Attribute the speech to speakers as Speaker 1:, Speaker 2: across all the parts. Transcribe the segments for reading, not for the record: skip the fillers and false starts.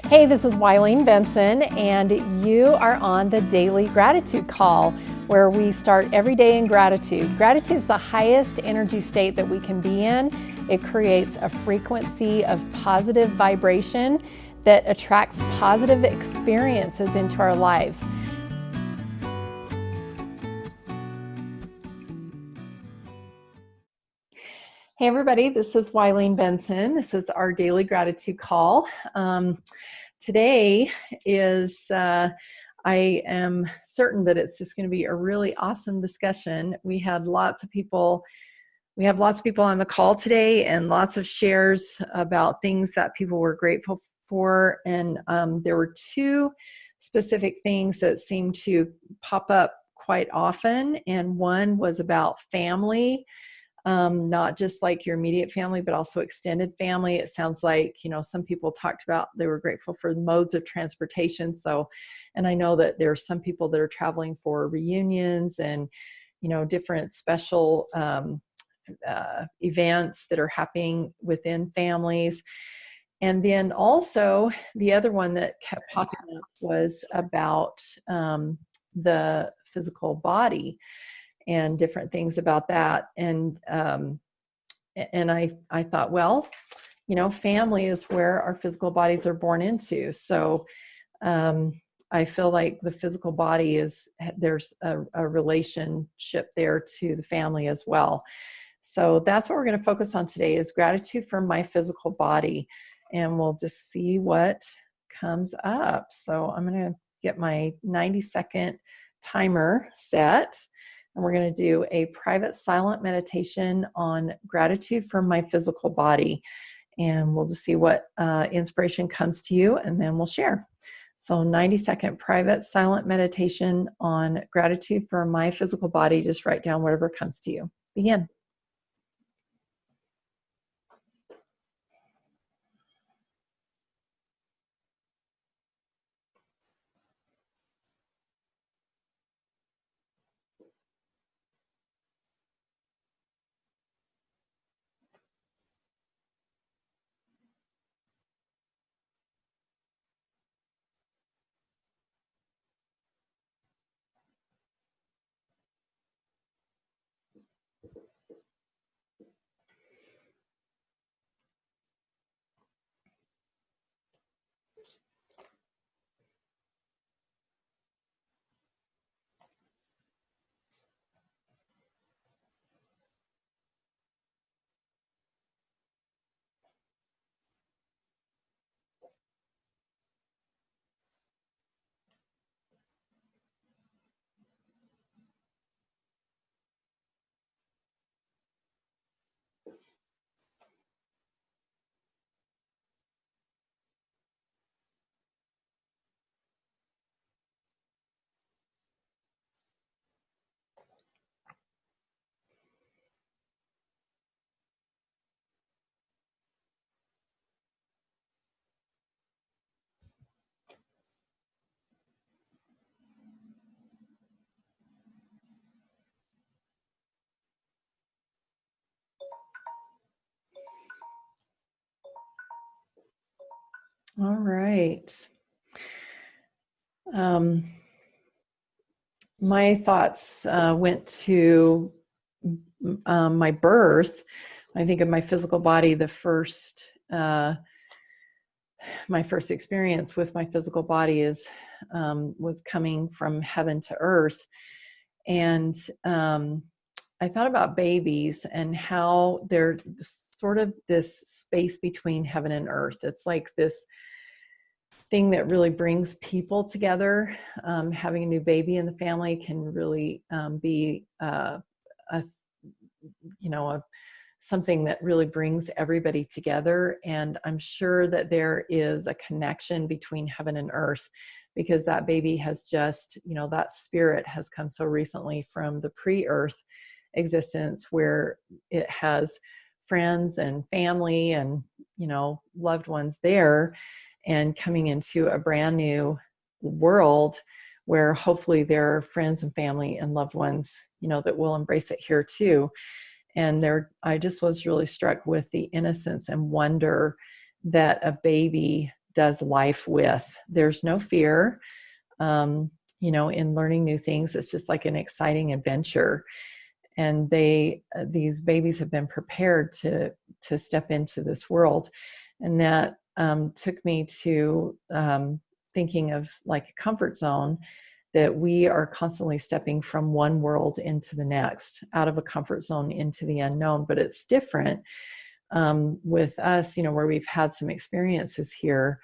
Speaker 1: Hey, this is Wileen Benson, and you are on the Daily Gratitude Call, where we start every day in gratitude. Gratitude is the highest energy state that we can be in. It creates a frequency of positive vibration that attracts positive experiences into our lives. Hey everybody, this is Wileen Benson. This is our Daily Gratitude Call. Today is, I am certain that it's just going to be a really awesome discussion. We have lots of people on the call today and lots of shares about things that people were grateful for. And there were two specific things that seemed to pop up quite often. And one was about family. Not just like your immediate family, but also extended family. It sounds like, some people talked about they were grateful for modes of transportation. So, and I know that there are some people that are traveling for reunions and, different special events that are happening within families. And then also the other one that kept popping up was about the physical body and different things about that. And I thought, well, family is where our physical bodies are born into. So I feel like the physical body there's a relationship there to the family as well. So that's what we're going to focus on today, is gratitude for my physical body. And we'll just see what comes up. So I'm going to get my 90-second timer set. And we're going to do a private silent meditation on gratitude for my physical body. And we'll just see what inspiration comes to you, and then we'll share. So 90-second private silent meditation on gratitude for my physical body. Just write down whatever comes to you. Begin. All right. My thoughts went to my birth. I think of my physical body, my first experience with my physical body was coming from heaven to earth. And I thought about babies and how they're sort of this space between heaven and earth. It's like this thing that really brings people together. Having a new baby in the family can really be something that really brings everybody together. And I'm sure that there is a connection between heaven and earth, because that baby has just, that spirit has come so recently from the pre-earth existence, where it has friends and family and, loved ones there, and coming into a brand new world where hopefully there are friends and family and loved ones, that will embrace it here too. And I just was really struck with the innocence and wonder that a baby does life with. There's no fear, in learning new things. It's just like an exciting adventure. And these babies have been prepared to step into this world. And that took me to thinking of like a comfort zone, that we are constantly stepping from one world into the next, out of a comfort zone into the unknown. But it's different with us, where we've had some experiences here.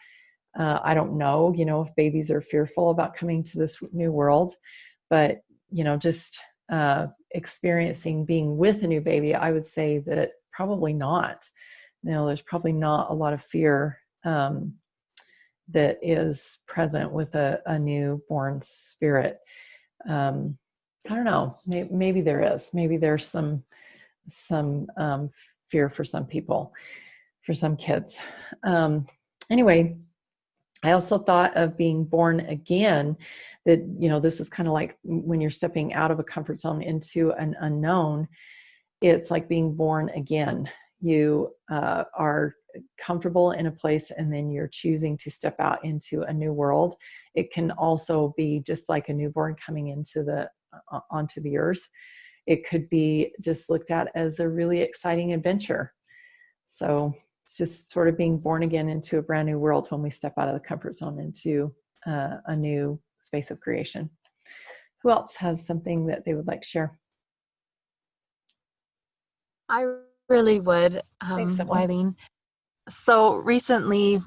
Speaker 1: I don't know, if babies are fearful about coming to this new world, but, just experiencing being with a new baby, I would say that probably not. There's probably not a lot of fear that is present with a newborn spirit. I don't know. Maybe there is. Maybe there's some fear for some people, for some kids. Anyway, I also thought of being born again, that, this is kind of like when you're stepping out of a comfort zone into an unknown. It's like being born again. You are comfortable in a place, and then you're choosing to step out into a new world. It can also be just like a newborn coming onto the earth. It could be just looked at as a really exciting adventure. So it's just sort of being born again into a brand new world when we step out of the comfort zone into a new space of creation. Who else has something that they would like to share?
Speaker 2: I really would,
Speaker 1: Thanks, Sybil.
Speaker 2: Wileen. So recently,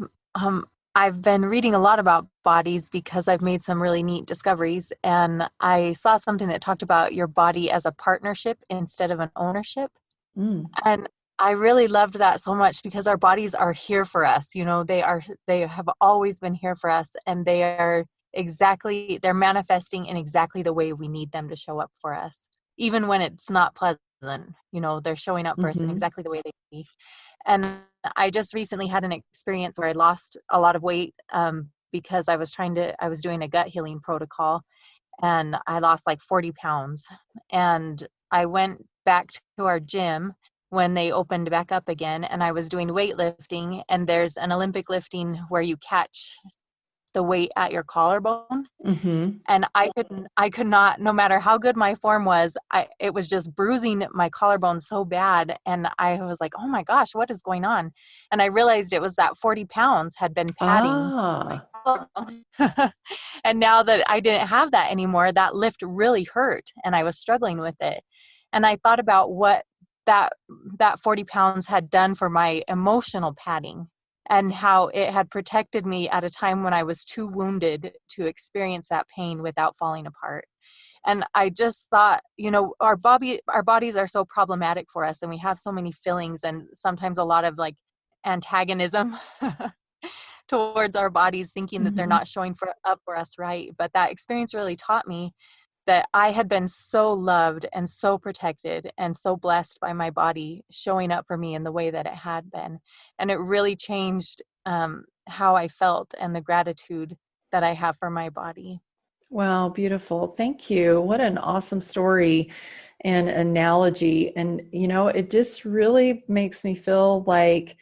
Speaker 2: I've been reading a lot about bodies because I've made some really neat discoveries. And I saw something that talked about your body as a partnership instead of an ownership.
Speaker 1: Mm.
Speaker 2: And I really loved that so much, because our bodies are here for us. They have always been here for us, and they're manifesting in exactly the way we need them to show up for us. Even when it's not pleasant, they're showing up for us in exactly the way they be. And I just recently had an experience where I lost a lot of weight because I was doing a gut healing protocol, and I lost like 40 pounds. And I went back to our gym when they opened back up again, and I was doing weightlifting, and there's an Olympic lifting where you catch the weight at your collarbone.
Speaker 1: Mm-hmm.
Speaker 2: And I could not, no matter how good my form was, it was just bruising my collarbone so bad. And I was like, oh my gosh, what is going on? And I realized it was that 40 pounds had been padding my collarbone. And now that I didn't have that anymore, that lift really hurt, and I was struggling with it. And I thought about what that 40 pounds had done for my emotional padding, and how it had protected me at a time when I was too wounded to experience that pain without falling apart. And I just thought, our bodies are so problematic for us, and we have so many feelings, and sometimes a lot of like antagonism towards our bodies, thinking that they're not showing up for us right. But that experience really taught me that I had been so loved and so protected and so blessed by my body showing up for me in the way that it had been. And it really changed how I felt and the gratitude that I have for my body.
Speaker 1: Wow, beautiful. Thank you. What an awesome story and analogy. And, it just really makes me feel like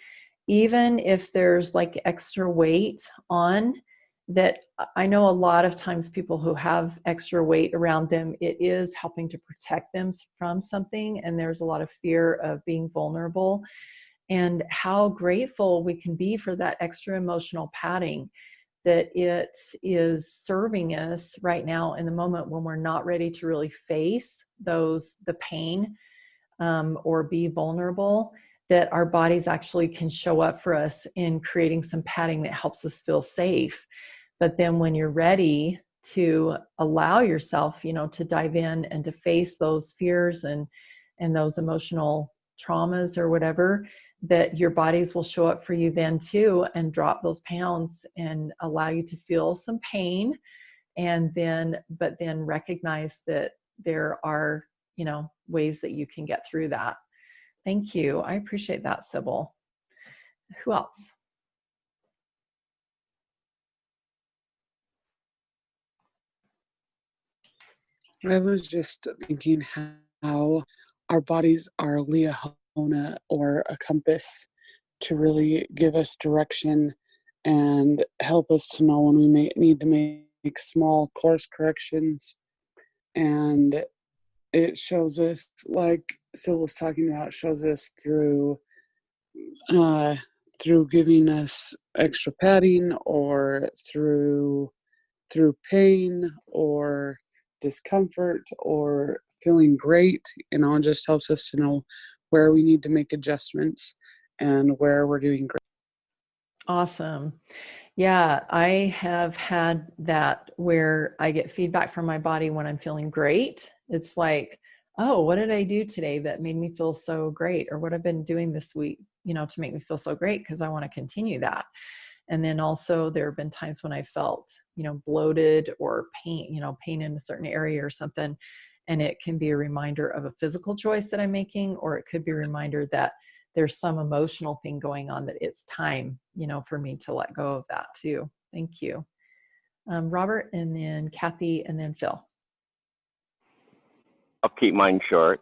Speaker 1: even if there's like extra weight on, that I know a lot of times people who have extra weight around them, it is helping to protect them from something. And there's a lot of fear of being vulnerable, and how grateful we can be for that extra emotional padding, that it is serving us right now in the moment when we're not ready to really face the pain or be vulnerable, that our bodies actually can show up for us in creating some padding that helps us feel safe. But then when you're ready to allow yourself, to dive in and to face those fears and those emotional traumas or whatever, that your bodies will show up for you then too, and drop those pounds and allow you to feel some pain. But then recognize that there are, ways that you can get through that. Thank you. I appreciate that, Sybil. Who else?
Speaker 3: I was just thinking how our bodies are a Liahona or a compass to really give us direction and help us to know when we may need to make small course corrections. And it shows us, like Syl was talking about, shows us uh, through giving us extra padding, or through pain or discomfort or feeling great. It just helps us to know where we need to make adjustments and where we're doing great.
Speaker 1: Awesome. Yeah, I have had that where I get feedback from my body when I'm feeling great. It's like, oh, what did I do today that made me feel so great? Or what I've been doing this week, to make me feel so great, because I want to continue that. And then also there have been times when I felt, bloated or pain in a certain area or something. And it can be a reminder of a physical choice that I'm making, or it could be a reminder that there's some emotional thing going on, that it's time, for me to let go of that too. Thank you. Robert, and then Kathy, and then Phil.
Speaker 4: I'll keep mine short.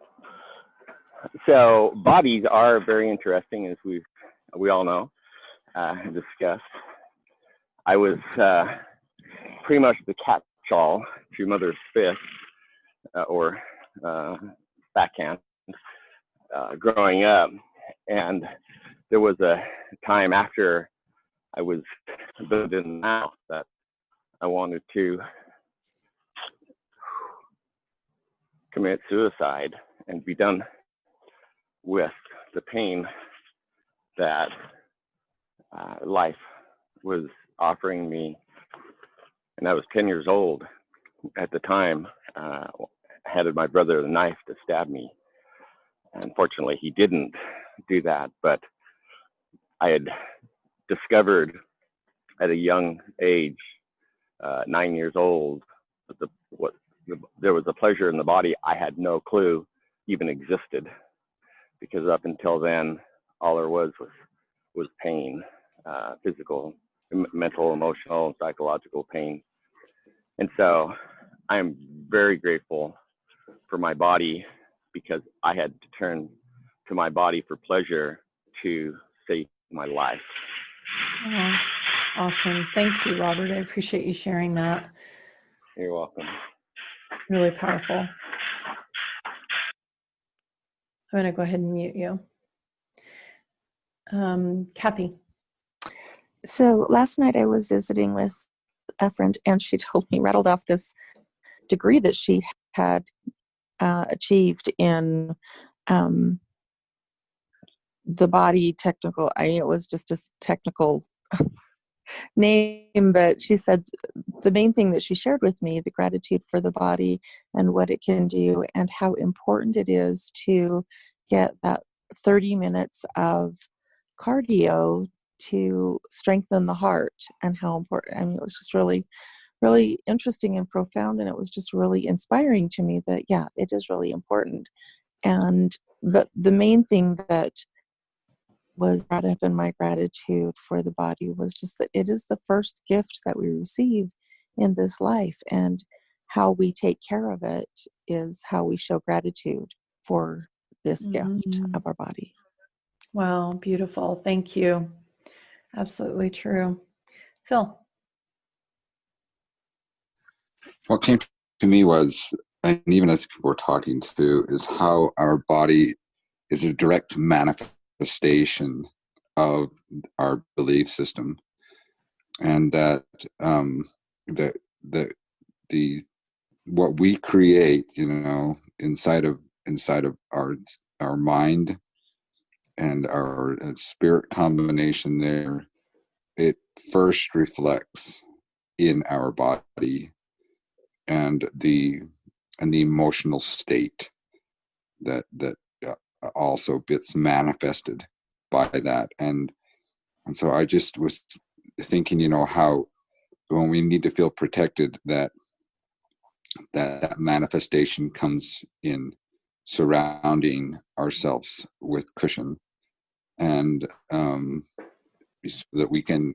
Speaker 4: So bodies are very interesting, as we all know, discussed. I was pretty much the catch-all to mother's fist, or backhand, growing up. And there was a time after I was built in the house that I wanted to commit suicide and be done with the pain that life was offering me. And I was 10 years old at the time. Handed my brother the knife to stab me. Unfortunately, he didn't do that, but I had discovered at a young age, 9 years old, there was a pleasure in the body I had no clue even existed, because up until then, all there was pain, physical, mental, emotional, and psychological pain. And so I'm very grateful for my body, because I had to turn to my body for pleasure to save my life.
Speaker 1: Oh, awesome. Thank you, Robert. I appreciate you sharing that.
Speaker 4: You're welcome.
Speaker 1: Really powerful. I'm going to go ahead and mute you. Kathy.
Speaker 5: So last night I was visiting with a friend, and she told me, rattled off this degree that she had achieved in the body technical. It was just a technical name, but she said the main thing that she shared with me, the gratitude for the body and what it can do, and how important it is to get that 30 minutes of cardio to strengthen the heart, and how important. I mean, it was just really, really interesting and profound, and it was just really inspiring to me that, yeah, it is really important. But the main thing that was brought up in my gratitude for the body was just that it is the first gift that we receive in this life, and how we take care of it is how we show gratitude for this gift of our body.
Speaker 1: Wow, beautiful. Thank you. Absolutely true. Phil.
Speaker 6: What came to me was, and even as people were talking to, is how our body is a direct manifestation of our belief system, and that the what we create, inside of our mind and our spirit combination there, it first reflects in our body, and the emotional state that also gets manifested by that. And so I just was thinking, how when we need to feel protected, that manifestation comes in surrounding ourselves with cushion, and that we can,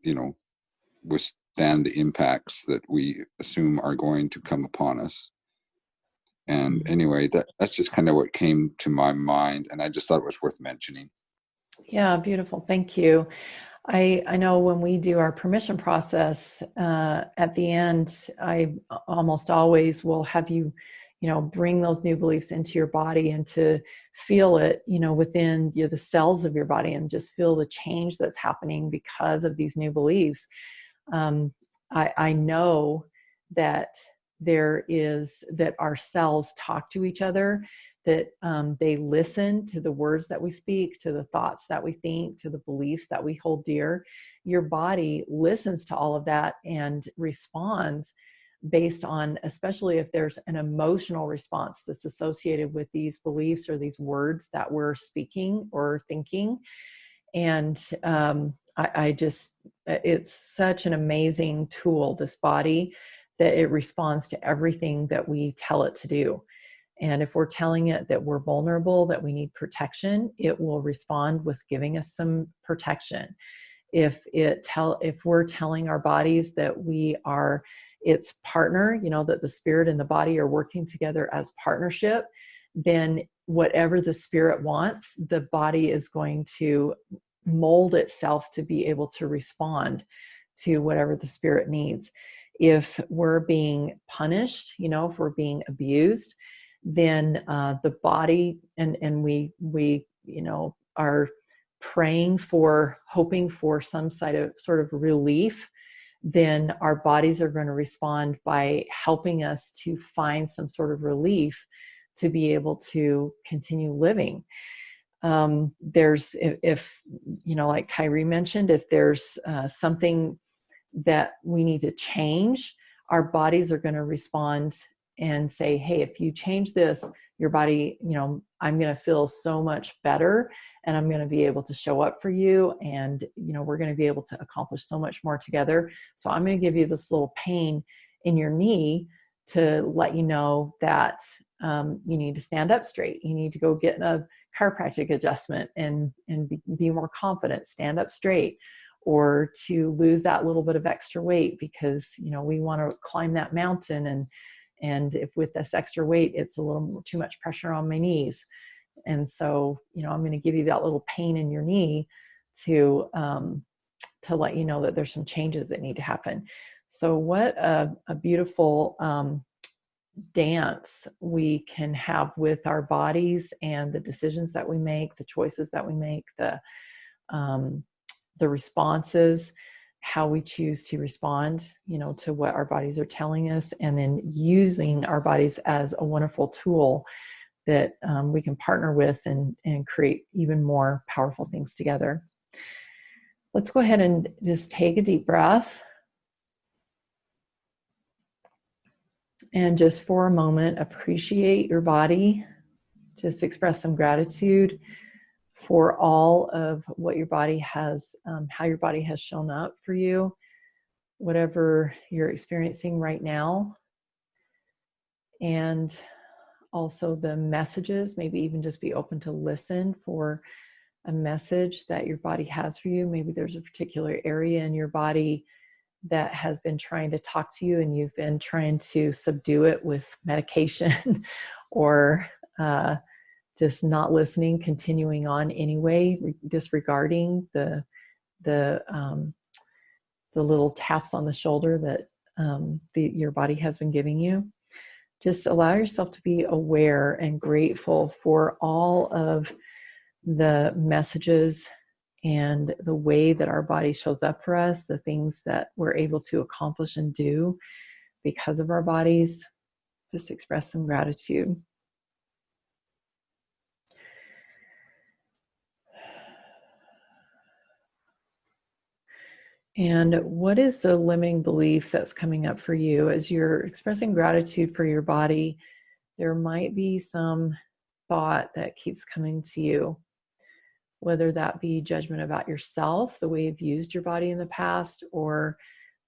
Speaker 6: withstand the impacts that we assume are going to come upon us. And anyway, that's just kind of what came to my mind, and I just thought it was worth mentioning.
Speaker 1: Yeah, beautiful. Thank you. I know when we do our permission process, at the end, I almost always will have you, bring those new beliefs into your body and to feel it, within the cells of your body, and just feel the change that's happening because of these new beliefs. I know that that our cells talk to each other, that they listen to the words that we speak, to the thoughts that we think, to the beliefs that we hold dear. Your body listens to all of that and responds based on, especially if there's an emotional response that's associated with these beliefs or these words that we're speaking or thinking. And it's such an amazing tool, this body, that it responds to everything that we tell it to do. And if we're telling it that we're vulnerable, that we need protection, it will respond with giving us some protection. If we're telling our bodies that we are its partner, that the spirit and the body are working together as partnership, then whatever the spirit wants, the body is going to mold itself to be able to respond to whatever the spirit needs. If we're being punished, if we're being abused, then the body and we are praying for, hoping for some sort of relief, then our bodies are going to respond by helping us to find some sort of relief to be able to continue living. If like Tyree mentioned, if there's something that we need to change, our bodies are going to respond and say, hey, if you change this, your body, I'm going to feel so much better, and I'm going to be able to show up for you, and we're going to be able to accomplish so much more together. So I'm going to give you this little pain in your knee to let you know that you need to stand up straight. You need to go get a chiropractic adjustment and be more confident, stand up straight, or to lose that little bit of extra weight because, we want to climb that mountain. And if with this extra weight, it's a little too much pressure on my knees. And so, I'm going to give you that little pain in your knee to let you know that there's some changes that need to happen. So what a beautiful dance we can have with our bodies and the decisions that we make, the choices that we make, the responses, how we choose to respond, to what our bodies are telling us, and then using our bodies as a wonderful tool that we can partner with and create even more powerful things together. Let's go ahead and just take a deep breath. And just for a moment, appreciate your body. Just express some gratitude for all of what your body has, how your body has shown up for you, whatever you're experiencing right now. And also the messages, maybe even just be open to listen for a message that your body has for you. Maybe there's a particular area in your body that has been trying to talk to you, and you've been trying to subdue it with medication or just not listening, continuing on anyway, disregarding the little taps on the shoulder that your body has been giving you. Just allow yourself to be aware and grateful for all of the messages and the way that our body shows up for us, the things that we're able to accomplish and do because of our bodies. Just express some gratitude. And what is the limiting belief that's coming up for you? As you're expressing gratitude for your body, there might be some thought that keeps coming to you, whether that be judgment about yourself, the way you've used your body in the past, or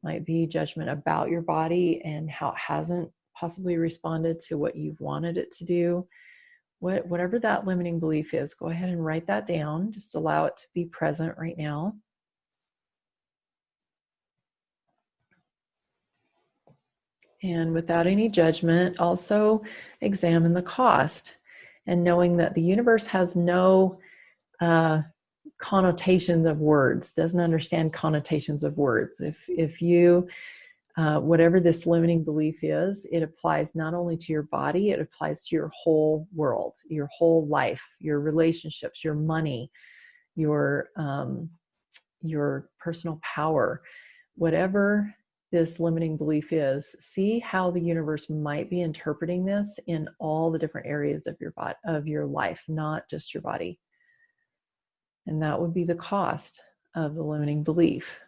Speaker 1: might be judgment about your body and how it hasn't possibly responded to what you've wanted it to do. Whatever that limiting belief is, go ahead and write that down. Just allow it to be present right now. And without any judgment, also examine the cost, and knowing that the universe has no connotations of words, doesn't understand connotations of words. If you, whatever this limiting belief is, it applies not only to your body, it applies to your whole world, your whole life, your relationships, your money, your personal power, whatever this limiting belief is. See how the universe might be interpreting this in all the different areas of your body, of your life, not just your body. And that would be the cost of the limiting belief.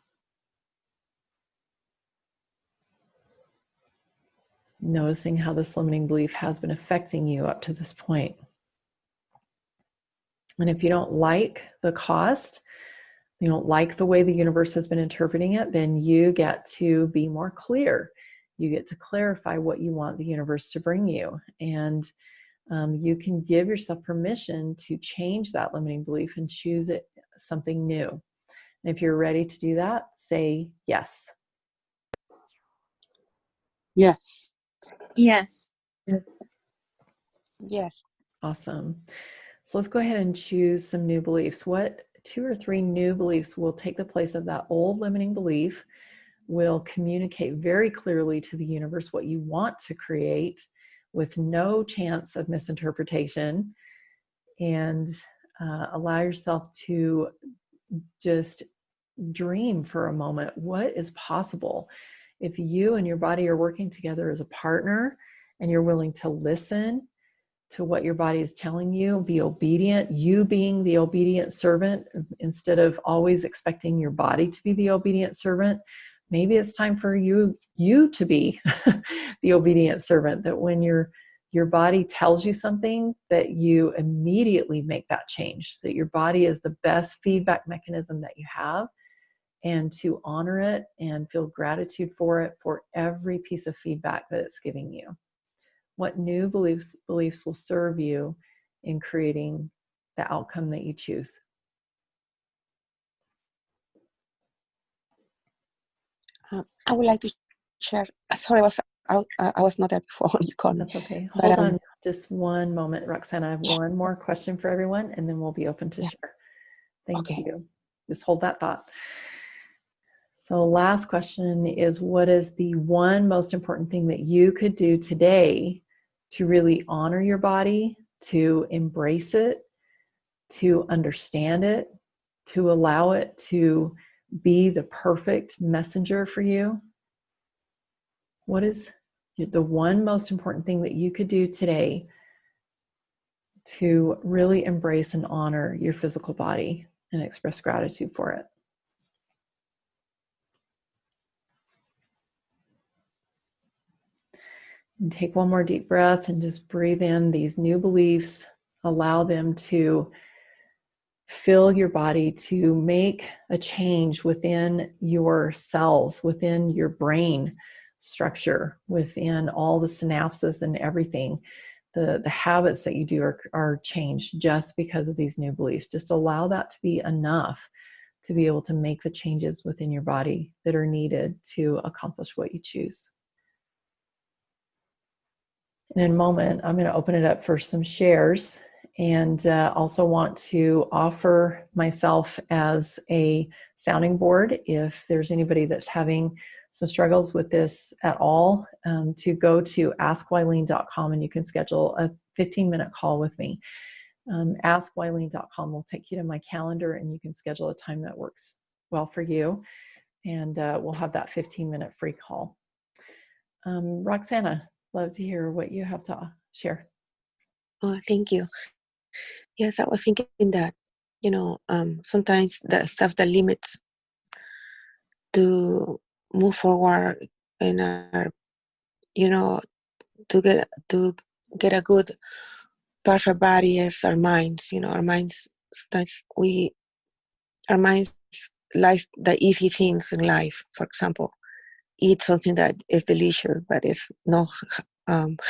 Speaker 1: Noticing how this limiting belief has been affecting you up to this point. And if you don't like the cost, you don't like the way the universe has been interpreting it, then you get to be more clear. You get to clarify what you want the universe to bring you. And you can give yourself permission to change that limiting belief and choose something new. And if you're ready to do that, say yes.
Speaker 3: Yes.
Speaker 5: Yes.
Speaker 7: Yes.
Speaker 1: Awesome. So let's go ahead and choose some new beliefs. What 2 or 3 new beliefs will take the place of that old limiting belief, will communicate very clearly to the universe what you want to create with no chance of misinterpretation, and allow yourself to just dream for a moment what is possible if you and your body are working together as a partner and you're willing to listen to what your body is telling you, be obedient, you being the obedient servant instead of always expecting your body to be the obedient servant. Maybe it's time for you to be the obedient servant, that when your body tells you something, that you immediately make that change, that your body is the best feedback mechanism that you have, and to honor it and feel gratitude for it, for every piece of feedback that it's giving you. What new beliefs will serve you in creating the outcome that you choose?
Speaker 7: I would like to share. Sorry, I was not there before when you called me.
Speaker 1: That's okay.
Speaker 7: But,
Speaker 1: Hold on just one moment, Roxana. I have one more question for everyone, and then we'll be open to share. Thank you. Just hold that thought. So last question is, what is the one most important thing that you could do today to really honor your body, to embrace it, to understand it, to allow it to be the perfect messenger for you? What is the one most important thing that you could do today to really embrace and honor your physical body and express gratitude for it? And take one more deep breath and just breathe in these new beliefs. Allow them to fill your body, to make a change within your cells, within your brain structure, within all the synapses and everything. The habits that you do are changed just because of these new beliefs. Just allow that to be enough to be able to make the changes within your body that are needed to accomplish what you choose. And in a moment, I'm going to open it up for some shares, and also want to offer myself as a sounding board if there's anybody that's having some struggles with this at all, to go to askwylene.com and you can schedule a 15-minute call with me. Askwylene.com will take you to my calendar and you can schedule a time that works well for you, and we'll have that 15-minute free call. Roxana, love to hear what you have to share.
Speaker 7: Oh, thank you. Yes, I was thinking that, sometimes the stuff that limits to move forward in our, to get a good part of our body is our minds. Our minds, sometimes our minds like the easy things in life. For example, eat something that is delicious, but it's not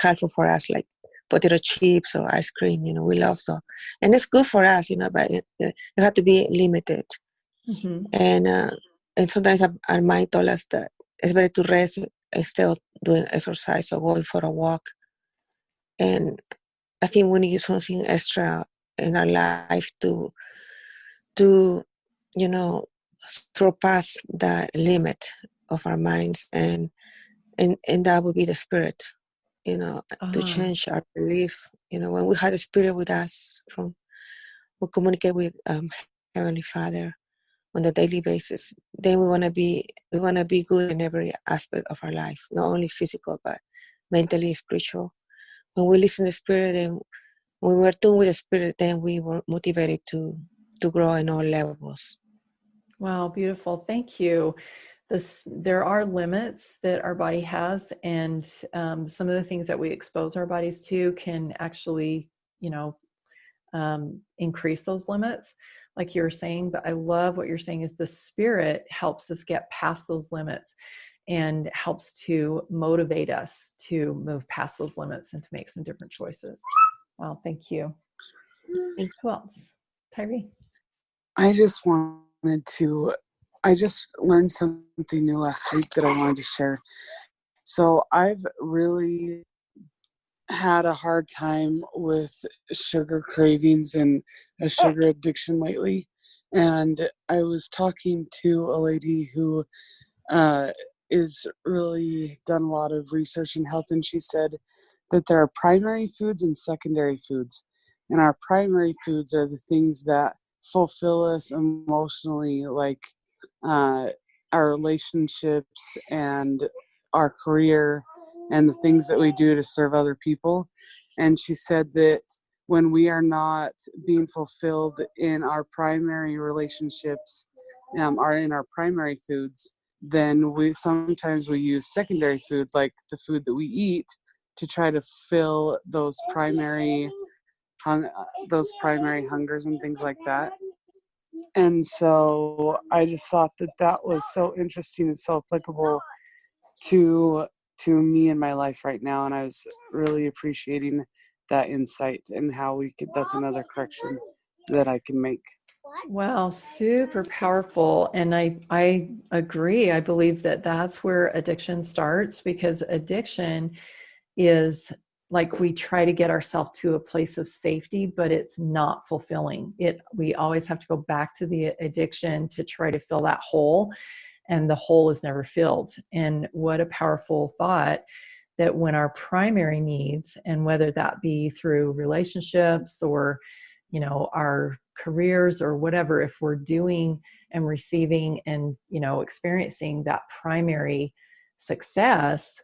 Speaker 7: helpful for us, like potato chips or ice cream. We love that, and it's good for us, but it has to be limited.
Speaker 1: Mm-hmm.
Speaker 7: And sometimes our mind told us that it's better to rest instead of doing exercise or going for a walk. And I think we need something extra in our life to to, you know, surpass the limit of our minds, and that would be the spirit, you know, to change our belief. You know, when we had a spirit with us, we communicate with Heavenly Father on a daily basis, then we want to be good in every aspect of our life, not only physical but mentally, spiritual. When we listen to the spirit, and when we're tuned with the spirit, then we were motivated to grow in all levels.
Speaker 1: Wow, beautiful. Thank you. There are limits that our body has, and some of the things that we expose our bodies to can actually, increase those limits, like you were saying. But I love what you're saying is the spirit helps us get past those limits and helps to motivate us to move past those limits and to make some different choices. Wow, thank you. Who else? Tyree.
Speaker 3: I just learned something new last week that I wanted to share. So I've really had a hard time with sugar cravings and a sugar addiction lately. And I was talking to a lady who is really done a lot of research in health, and she said that there are primary foods and secondary foods. And our primary foods are the things that fulfill us emotionally, like our relationships and our career and the things that we do to serve other people. And she said that when we are not being fulfilled in our primary relationships, are in our primary foods, then we sometimes use secondary food, like the food that we eat, to try to fill those primary hungers and things like that. And so I just thought that was so interesting and so applicable to me in my life right now, and I was really appreciating that insight and how that's another correction that I can make.
Speaker 1: Wow, super powerful. And I agree. I believe that that's where addiction starts, because addiction is like we try to get ourselves to a place of safety, but it's not fulfilling. We always have to go back to the addiction to try to fill that hole, and the hole is never filled. And what a powerful thought that when our primary needs, and whether that be through relationships or our careers or whatever, if we're doing and receiving and experiencing that primary success,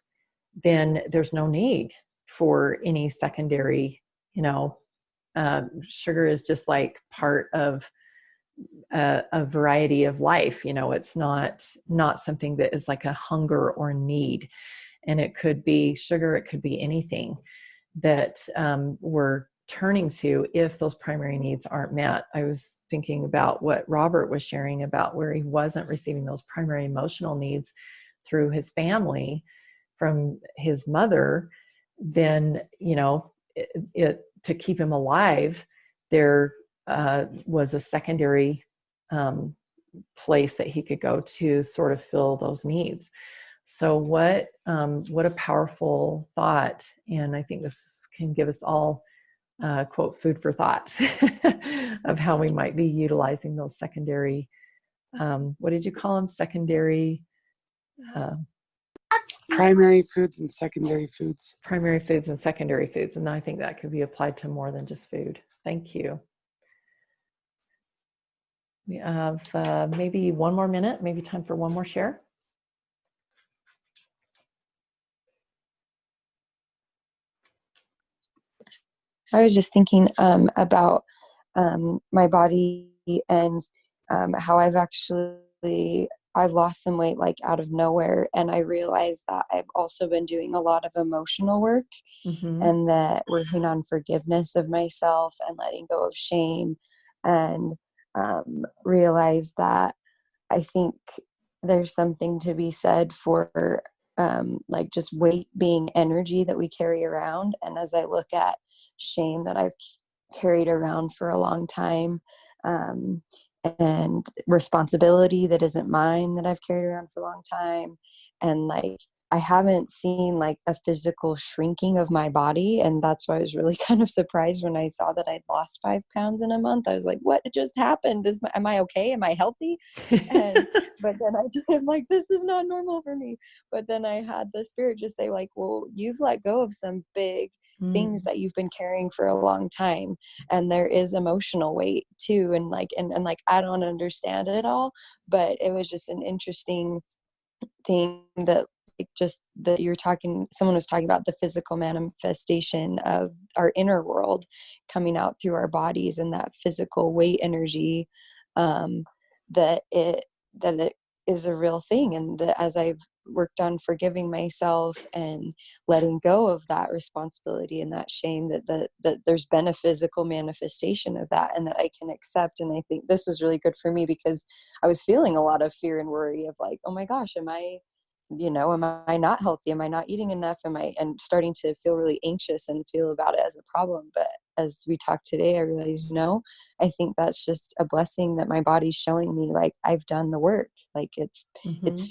Speaker 1: then there's no need for any secondary. Sugar is just like part of a variety of life. It's not something that is like a hunger or need. And it could be sugar, it could be anything that we're turning to if those primary needs aren't met. I was thinking about what Robert was sharing about where he wasn't receiving those primary emotional needs through his family from his mother. Then to keep him alive, there was a secondary place that he could go to sort of fill those needs. So what a powerful thought. And I think this can give us all quote food for thought of how we might be utilizing those secondary, what did you call them? Secondary
Speaker 3: primary foods and secondary foods.
Speaker 1: Primary foods and secondary foods. And I think that could be applied to more than just food. Thank you. We have maybe one more minute, maybe time for one more share.
Speaker 8: I was just thinking about my body and how I've lost some weight like out of nowhere, and I realized that I've also been doing a lot of emotional work, and that working on forgiveness of myself and letting go of shame, and realize that I think there's something to be said for like just weight being energy that we carry around. And as I look at shame that I've carried around for a long time, and responsibility that isn't mine that I've carried around for a long time, and like I haven't seen like a physical shrinking of my body. And that's why I was really kind of surprised when I saw that I'd lost 5 pounds in a month. I was like, what just happened? Am I okay? Am I healthy? And, but then I'm like, this is not normal for me. But then I had the Spirit just say like, well, you've let go of some big things that you've been carrying for a long time. And there is emotional weight too. And like, and like, I don't understand it all, but it was just an interesting thing that like just that someone was talking about the physical manifestation of our inner world coming out through our bodies, and that physical weight energy, um, that it is a real thing. And that as I've worked on forgiving myself and letting go of that responsibility and that shame, that there's been a physical manifestation of that, and that I can accept. And I think this was really good for me because I was feeling a lot of fear and worry of like, oh my gosh, am I not healthy? Am I not eating enough? And starting to feel really anxious and feel about it as a problem. But as we talked today, I realized, no, I think that's just a blessing that my body's showing me, like I've done the work, like it's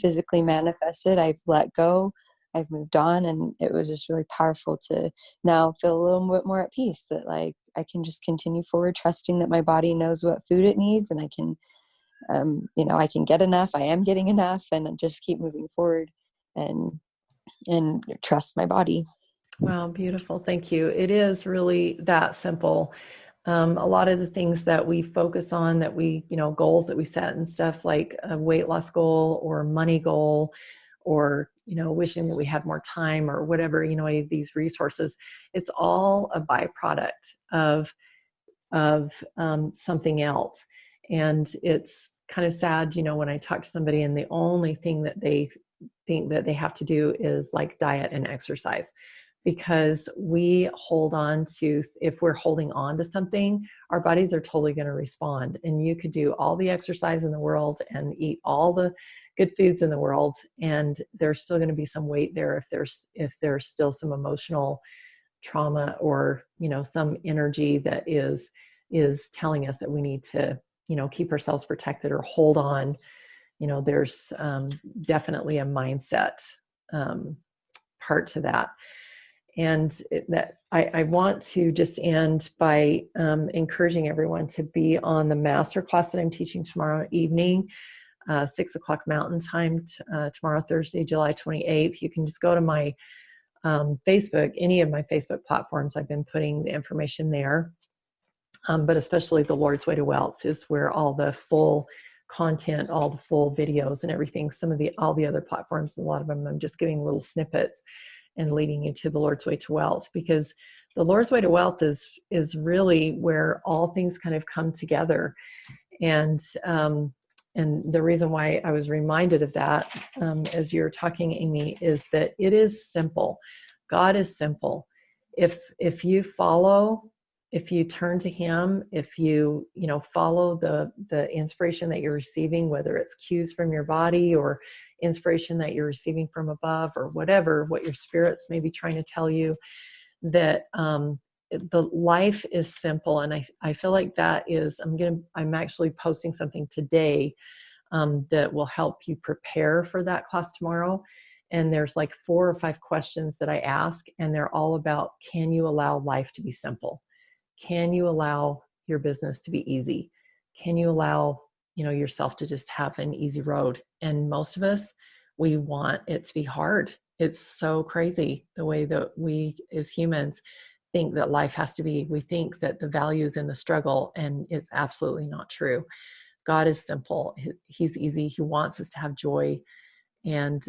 Speaker 8: physically manifested. I've let go, I've moved on. And it was just really powerful to now feel a little bit more at peace that like, I can just continue forward, trusting that my body knows what food it needs, and I can I can get enough, I am getting enough, and just keep moving forward and trust my body.
Speaker 1: Wow, beautiful. Thank you. It is really that simple. A lot of the things that we focus on, that we, goals that we set and stuff, like a weight loss goal or money goal, or, wishing that we had more time or whatever, any of these resources, it's all a byproduct of something else. And it's kind of sad, when I talk to somebody and the only thing that they think that they have to do is like diet and exercise, because we hold on to, if we're holding on to something, our bodies are totally going to respond. And you could do all the exercise in the world and eat all the good foods in the world, and there's still going to be some weight there if there's still some emotional trauma, or some energy that is telling us that we need to keep ourselves protected or hold on. There's definitely a mindset part to that. And I want to just end by encouraging everyone to be on the masterclass that I'm teaching tomorrow evening, 6:00 Mountain Time, tomorrow, Thursday, July 28th. You can just go to my Facebook, any of my Facebook platforms. I've been putting the information there, but especially the Lord's Way to Wealth is where all the full content, all the full videos and everything. All the other platforms, a lot of them, I'm just giving little snippets and leading you to the Lord's Way to Wealth, because the Lord's Way to Wealth is really where all things kind of come together. And the reason why I was reminded of that, as you're talking, Amy, is that it is simple. God is simple. If you turn to Him, if you follow the inspiration that you're receiving, whether it's cues from your body or inspiration that you're receiving from above, or whatever, what your spirits may be trying to tell you, that the life is simple. And I feel like that is, I'm actually posting something today that will help you prepare for that class tomorrow. And there's like 4 or 5 questions that I ask, and they're all about, can you allow life to be simple? Can you allow your business to be easy? Can you allow, yourself to just have an easy road? And most of us, we want it to be hard. It's so crazy the way that we as humans think that life has to be. We think that the value is in the struggle, and it's absolutely not true. God is simple. He's easy. He wants us to have joy. And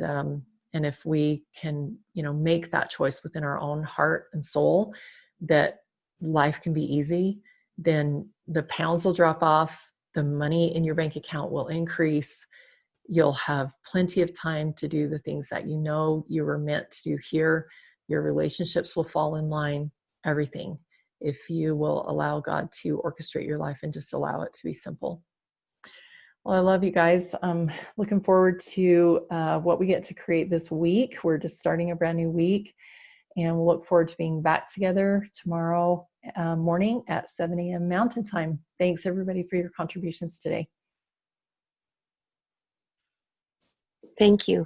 Speaker 1: if we can, make that choice within our own heart and soul, that life can be easy, then the pounds will drop off, the money in your bank account will increase, you'll have plenty of time to do the things that you were meant to do here, your relationships will fall in line, everything, if you will allow God to orchestrate your life and just allow it to be simple. Well, I love you guys. I'm looking forward to what we get to create this week. We're just starting a brand new week, and we'll look forward to being back together tomorrow morning at 7 a.m. Mountain Time. Thanks, everybody, for your contributions today.
Speaker 7: Thank you.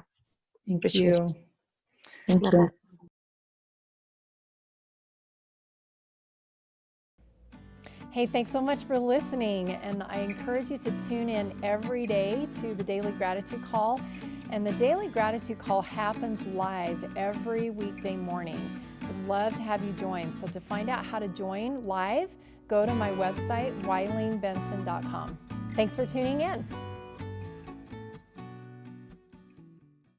Speaker 1: Thank you.
Speaker 8: Thank you.
Speaker 1: Hey, thanks so much for listening. And I encourage you to tune in every day to the Daily Gratitude Call. And the Daily Gratitude Call happens live every weekday morning. I'd love to have you join. So to find out how to join live, go to my website, WileenBenson.com. Thanks for tuning in.